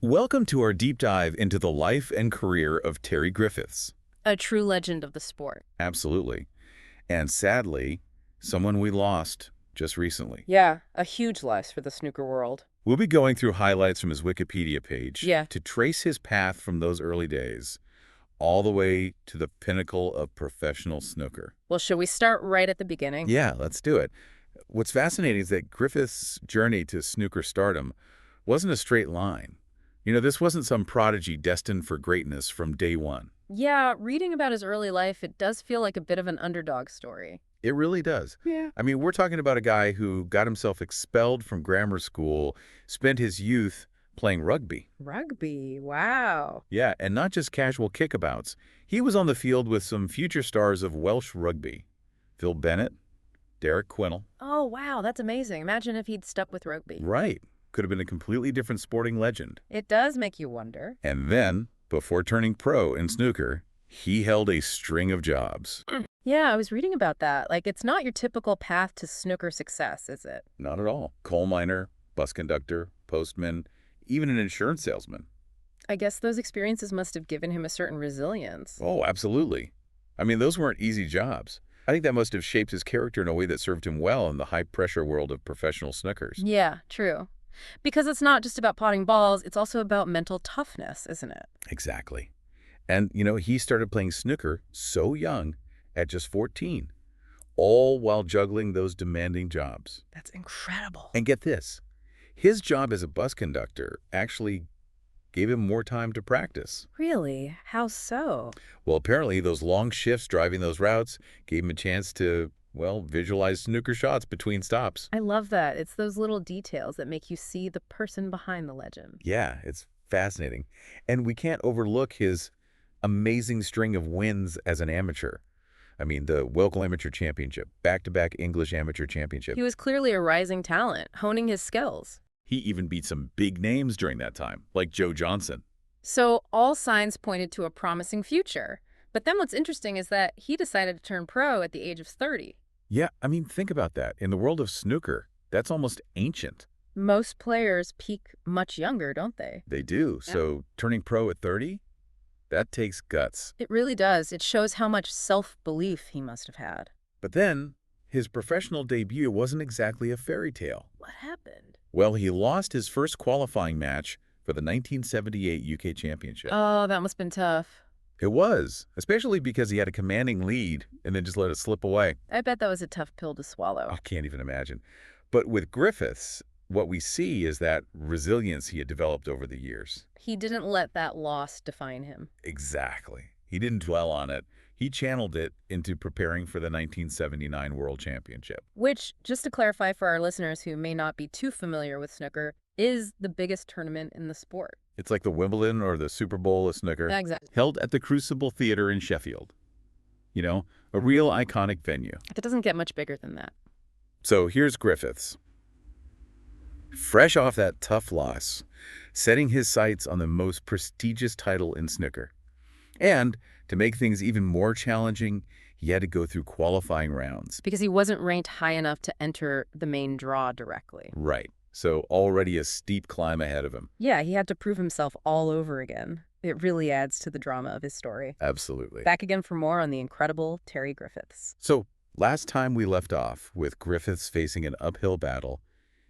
Welcome to our deep dive into the life and career of Terry Griffiths. A true legend of the sport. Absolutely. And sadly, someone we lost just recently. Yeah, a huge loss for the snooker world. We'll be going through highlights from his Wikipedia page Yeah. to trace his path from those early days all the way to the pinnacle of professional snooker. Well, should we start right at the beginning? Yeah, let's do it. What's fascinating is that Griffiths' journey to snooker stardom wasn't a straight line. This wasn't some prodigy destined for greatness from day one. Yeah, reading about his early life, it does feel like a bit of an underdog story. It really does. Yeah. I mean, we're talking about a guy who got himself expelled from grammar school, spent his youth playing rugby. Rugby, wow. Yeah, and not just casual kickabouts. He was on the field with some future stars of Welsh rugby. Phil Bennett, Derek Quinnell. Oh, wow, that's amazing. Imagine if he'd stuck with rugby. Right. Could have been a completely different sporting legend. It does make you wonder. And then, before turning pro in snooker, he held a string of jobs. Yeah, I was reading about that. Like, it's not your typical path to snooker success, is it? Not at all. Coal miner, bus conductor, postman, even an insurance salesman. I guess those experiences must have given him a certain resilience. Oh, absolutely. I mean, those weren't easy jobs. I think that must have shaped his character in a way that served him well in the high-pressure world of professional snookers. Yeah, true. Because it's not just about potting balls, it's also about mental toughness, isn't it? Exactly. And, he started playing snooker so young, at just 14, all while juggling those demanding jobs. That's incredible. And get this, his job as a bus conductor actually gave him more time to practice. Really? How so? Well, apparently those long shifts driving those routes gave him a chance to, visualize snooker shots between stops. I love that. It's those little details that make you see the person behind the legend. Yeah, it's fascinating. And we can't overlook his amazing string of wins as an amateur. I mean, the Welsh Amateur Championship, back-to-back English Amateur Championship. He was clearly a rising talent, honing his skills. He even beat some big names during that time, like Joe Johnson. So all signs pointed to a promising future. But then what's interesting is that he decided to turn pro at the age of 30. Yeah, I mean, think about that. In the world of snooker, that's almost ancient. Most players peak much younger, don't they? They do. Yeah. So turning pro at 30, that takes guts. It really does. It shows how much self-belief he must have had. But then, his professional debut wasn't exactly a fairy tale. What happened? Well, he lost his first qualifying match for the 1978 UK Championship. Oh, that must have been tough. It was, especially because he had a commanding lead and then just let it slip away. I bet that was a tough pill to swallow. I can't even imagine. But with Griffiths, what we see is that resilience he had developed over the years. He didn't let that loss define him. Exactly. He didn't dwell on it. He channeled it into preparing for the 1979 World Championship. Which, just to clarify for our listeners who may not be too familiar with snooker, is the biggest tournament in the sport. It's like the Wimbledon or the Super Bowl of snooker, Exactly. held at the Crucible Theater in Sheffield. A real iconic venue. It doesn't get much bigger than that. So here's Griffiths. Fresh off that tough loss, setting his sights on the most prestigious title in snooker. And to make things even more challenging, he had to go through qualifying rounds. Because he wasn't ranked high enough to enter the main draw directly. Right. So already a steep climb ahead of him. Yeah, he had to prove himself all over again. It really adds to the drama of his story. Absolutely. Back again for more on the incredible Terry Griffiths. So last time we left off with Griffiths facing an uphill battle,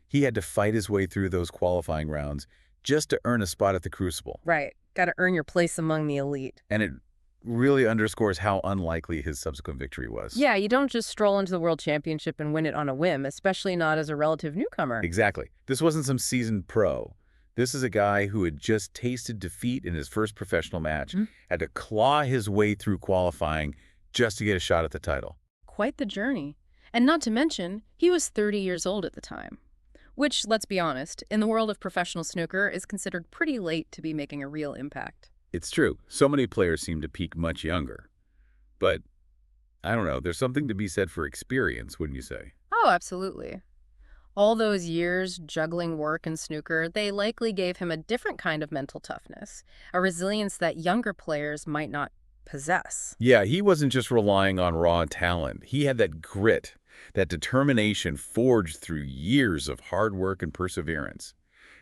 he had to fight his way through those qualifying rounds just to earn a spot at the Crucible. Right. Got to earn your place among the elite. And it really underscores how unlikely his subsequent victory was. Yeah, you don't just stroll into the World Championship and win it on a whim, especially not as a relative newcomer. Exactly. This wasn't some seasoned pro. This is a guy who had just tasted defeat in his first professional match, had to claw his way through qualifying just to get a shot at the title. Quite the journey. And not to mention, he was 30 years old at the time. Which, let's be honest, in the world of professional snooker is considered pretty late to be making a real impact. It's true. So many players seem to peak much younger. But, I don't know, there's something to be said for experience, wouldn't you say? Oh, absolutely. All those years juggling work and snooker, they likely gave him a different kind of mental toughness, a resilience that younger players might not possess. Yeah, he wasn't just relying on raw talent. He had that grit, that determination forged through years of hard work and perseverance.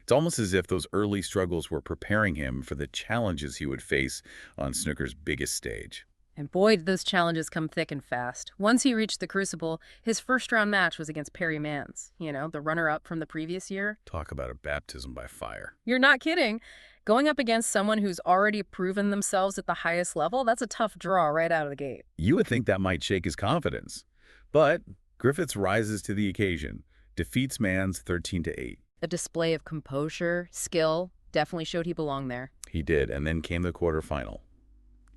It's almost as if those early struggles were preparing him for the challenges he would face on snooker's biggest stage. And boy, did those challenges come thick and fast. Once he reached the Crucible, his first-round match was against Perry Mans, the runner-up from the previous year. Talk about a baptism by fire. You're not kidding. Going up against someone who's already proven themselves at the highest level, that's a tough draw right out of the gate. You would think that might shake his confidence. But Griffiths rises to the occasion, defeats Mans 13-8. A display of composure, skill, definitely showed he belonged there. He did, and then came the quarterfinal.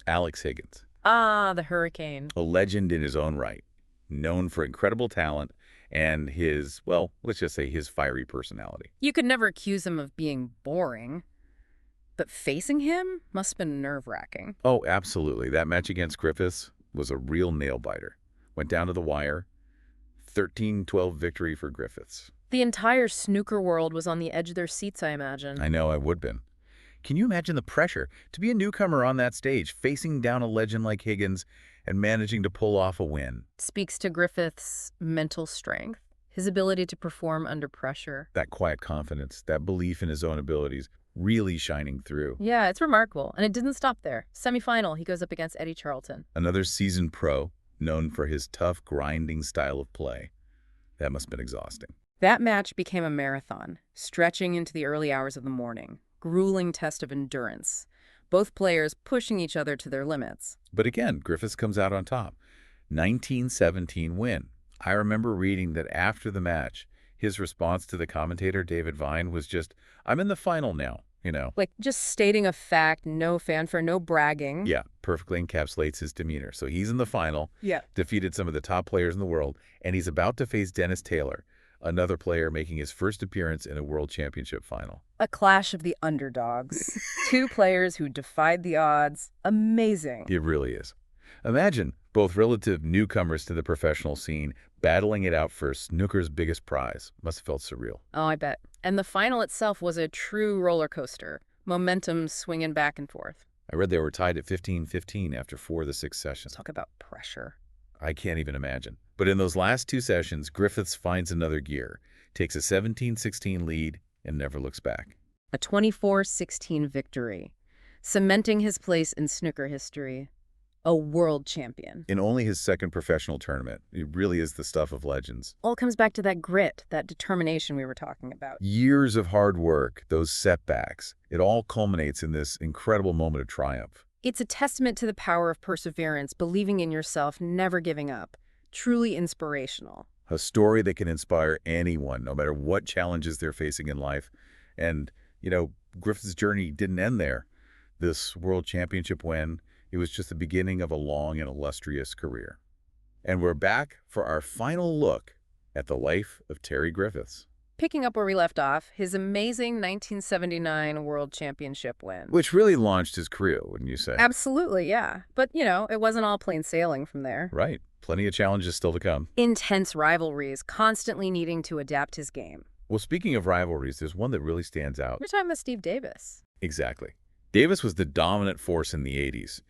Alex Higgins. Ah, the Hurricane. A legend in his own right, known for incredible talent and his, well, let's just say his fiery personality. You could never accuse him of being boring, but facing him must have been nerve-wracking. Oh, absolutely. That match against Griffiths was a real nail-biter. Went down to the wire. 13-12 victory for Griffiths. The entire snooker world was on the edge of their seats, I imagine. I know, I would been. Can you imagine the pressure to be a newcomer on that stage, facing down a legend like Higgins and managing to pull off a win? Speaks to Griffiths' mental strength, his ability to perform under pressure. That quiet confidence, that belief in his own abilities, really shining through. Yeah, it's remarkable. And it didn't stop there. Semi-final, he goes up against Eddie Charlton. Another seasoned pro, known for his tough, grinding style of play. That must have been exhausting. That match became a marathon, stretching into the early hours of the morning. Grueling test of endurance. Both players pushing each other to their limits. But again, Griffiths comes out on top. 19-17 win. I remember reading that after the match, his response to the commentator, David Vine, was just, "I'm in the final now," Like just stating a fact, no fanfare, no bragging. Yeah, perfectly encapsulates his demeanor. So he's in the final, Yeah. defeated some of the top players in the world, and he's about to face Dennis Taylor, another player making his first appearance in a World Championship final. A clash of the underdogs. Two players who defied the odds. Amazing. It really is. Imagine both relative newcomers to the professional scene battling it out for snooker's biggest prize. Must have felt surreal. Oh, I bet. And the final itself was a true roller coaster. Momentum swinging back and forth. I read they were tied at 15-15 after 4 of the 6 sessions. Talk about pressure. I can't even imagine. But in those last 2 sessions, Griffiths finds another gear, takes a 17-16 lead, and never looks back. A 24-16 victory, cementing his place in snooker history. A world champion. In only his second professional tournament, it really is the stuff of legends. All comes back to that grit, that determination we were talking about. Years of hard work, those setbacks, it all culminates in this incredible moment of triumph. It's a testament to the power of perseverance, believing in yourself, never giving up. Truly inspirational. A story that can inspire anyone, no matter what challenges they're facing in life. And, Griffith's journey didn't end there. This World Championship win, it was just the beginning of a long and illustrious career. And we're back for our final look at the life of Terry Griffiths. Picking up where we left off, his amazing 1979 World Championship win. Which really launched his career, wouldn't you say? Absolutely, yeah. But, it wasn't all plain sailing from there. Right. Plenty of challenges still to come. Intense rivalries, constantly needing to adapt his game. Well, speaking of rivalries, there's one that really stands out. We're talking about Steve Davis. Exactly. Davis was the dominant force in the 80s,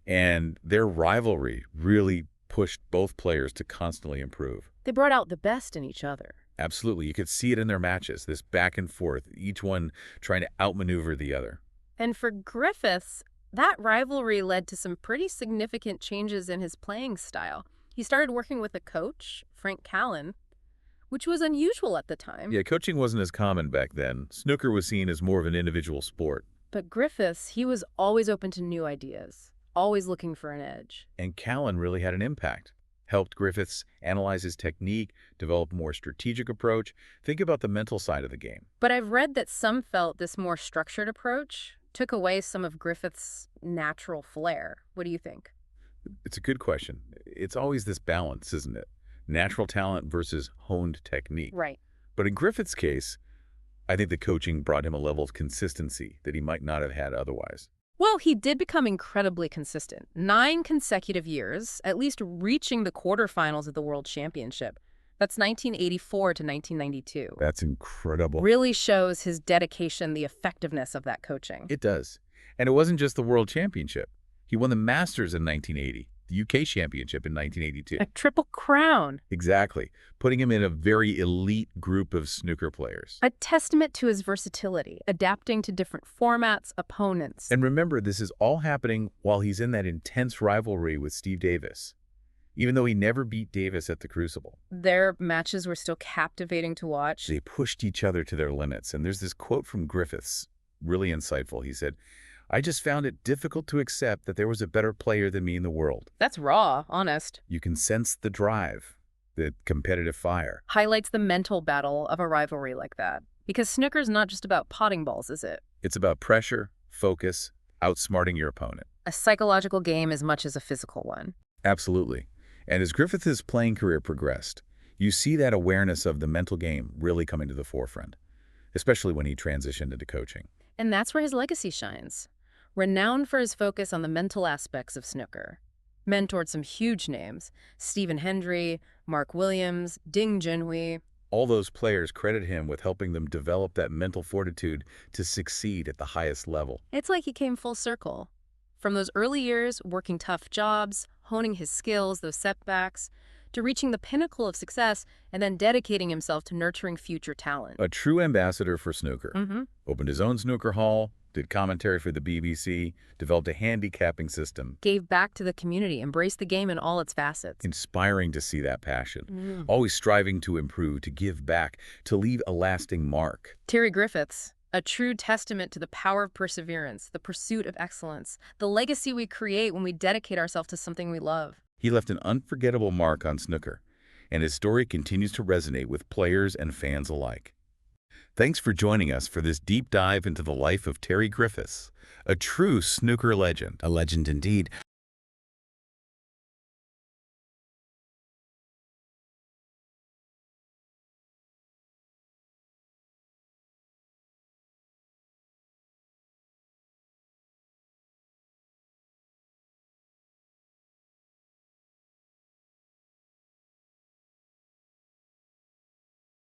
and their rivalry really pushed both players to constantly improve. They brought out the best in each other. Absolutely. You could see it in their matches, this back and forth, each one trying to outmaneuver the other. And for Griffiths, that rivalry led to some pretty significant changes in his playing style. He started working with a coach, Frank Callan, which was unusual at the time. Yeah, coaching wasn't as common back then. Snooker was seen as more of an individual sport. But Griffiths, he was always open to new ideas, always looking for an edge. And Callan really had an impact. Helped Griffiths analyze his technique, develop a more strategic approach, think about the mental side of the game. But I've read that some felt this more structured approach took away some of Griffiths' natural flair. What do you think? It's a good question. It's always this balance, isn't it? Natural talent versus honed technique. Right. But in Griffiths' case, I think the coaching brought him a level of consistency that he might not have had otherwise. Well, he did become incredibly consistent. 9 consecutive years, at least reaching the quarterfinals of the World Championship. That's 1984 to 1992. That's incredible. Really shows his dedication, the effectiveness of that coaching. It does. And it wasn't just the World Championship. He won the Masters in 1980, the UK Championship in 1982. A triple crown. Exactly, putting him in a very elite group of snooker players. A testament to his versatility, adapting to different formats, opponents. And remember, this is all happening while he's in that intense rivalry with Steve Davis, even though he never beat Davis at the Crucible. Their matches were still captivating to watch. They pushed each other to their limits. And there's this quote from Griffiths, really insightful. He said, "I just found it difficult to accept that there was a better player than me in the world." That's raw, honest. You can sense the drive, the competitive fire. Highlights the mental battle of a rivalry like that. Because snooker's not just about potting balls, is it? It's about pressure, focus, outsmarting your opponent. A psychological game as much as a physical one. Absolutely. And as Griffiths' playing career progressed, you see that awareness of the mental game really coming to the forefront, especially when he transitioned into coaching. And that's where his legacy shines. Renowned for his focus on the mental aspects of snooker. Mentored some huge names: Stephen Hendry, Mark Williams, Ding Junhui. All those players credit him with helping them develop that mental fortitude to succeed at the highest level. It's like he came full circle. From those early years, working tough jobs, honing his skills, those setbacks, to reaching the pinnacle of success and then dedicating himself to nurturing future talent. A true ambassador for snooker. Opened his own snooker hall, did commentary for the BBC, developed a handicapping system. Gave back to the community, embraced the game in all its facets. Inspiring to see that passion. Always striving to improve, to give back, to leave a lasting mark. Terry Griffiths, a true testament to the power of perseverance, the pursuit of excellence, the legacy we create when we dedicate ourselves to something we love. He left an unforgettable mark on snooker, and his story continues to resonate with players and fans alike. Thanks for joining us for this deep dive into the life of Terry Griffiths, a true snooker legend. A legend indeed.